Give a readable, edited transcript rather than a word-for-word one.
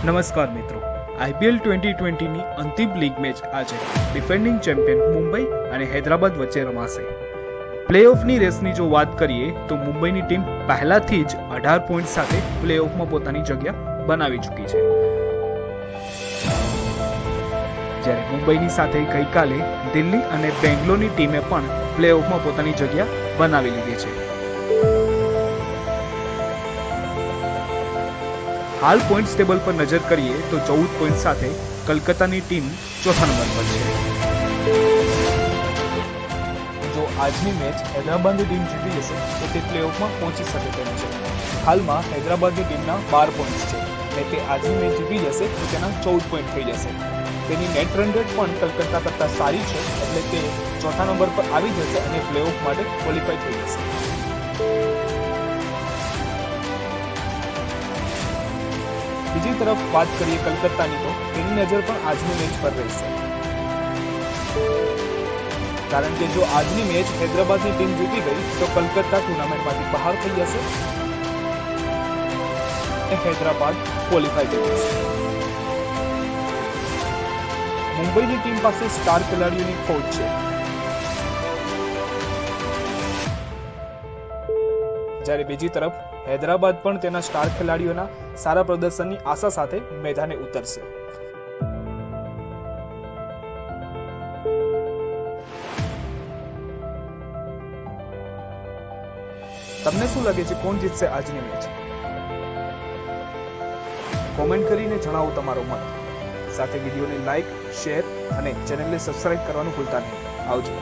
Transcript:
નમસ્કાર મિત્રો, IPL 2020ની અંતિમ લીગ મેચ આજે ડિફેન્ડિંગ ચેમ્પિયન મુંબઈ અને હૈદરાબાદ વચ્ચે રમાશે. પ્લેઓફની રેસની જો વાત કરીએ તો મુંબઈની ટીમ પહેલાથી જ 18 પોઈન્ટ સાથે પ્લેઓફમાં પોતાની જગ્યા બનાવી ચૂકી છે, જ્યારે મુંબઈની સાથે ગઈકાલે દિલ્હી અને બેંગ્લોરની ટીમે પણ પ્લેઓફમાં પોતાની જગ્યા બનાવી લીધી છે. હાલ પોઈન્ટ્સ ટેબલ પર નજર કરીએ તો 14 પોઈન્ટ સાથે કલકત્તાની ટીમ ચોથા નંબર પર છે. જો આજની મેચ હૈદરાબાદની ટીમ જીતી જશે તો તે પ્લેઓફમાં પહોંચી શકે તેમ છે. હાલમાં હૈદરાબાદની ટીમના 12 પોઈન્ટ્સ છે અને તે આજની મેચ જીતી જશે તો તેના 14 પોઈન્ટ થઈ જશે. તેની નેટ રન રેટ પણ કલકત્તા કરતાં સારી છે, એટલે તે ચોથા નંબર પર આવી જશે અને પ્લેઓફ માટે ક્વોલિફાય થઈ જશે. બીજી તરફ વાત કરીએ કલકત્તાની તો તેની નજર પણ આજની મેચ પર રહેશે, કારણ કે જો આજની મેચ હૈદરાબાદની ટીમ જીતી ગઈ તો કલકત્તા ટુર્નામેન્ટમાંથી બહાર થઈ જશે અને હૈદરાબાદ ક્વોલિફાય થઈ જશે. મુંબઈની ટીમ પાસે સ્ટાર ખેલાડીઓની ખોટ છે, જ્યારે બીજી તરફ હૈદરાબાદ પણ તેના સ્ટાર ખેલાડીઓના સારા પ્રદર્શનની આશા સાથે મેદાને ઉતરશે. તમને શું લાગે છે, કોણ જીતશે આજની મેચ? કોમેન્ટ કરીને જણાવો તમારો મત. સાથે વિડીયોને લાઈક, શેર અને ચેનલને સબસ્ક્રાઇબ કરવાનું ભૂલતા નહીં. આવજો.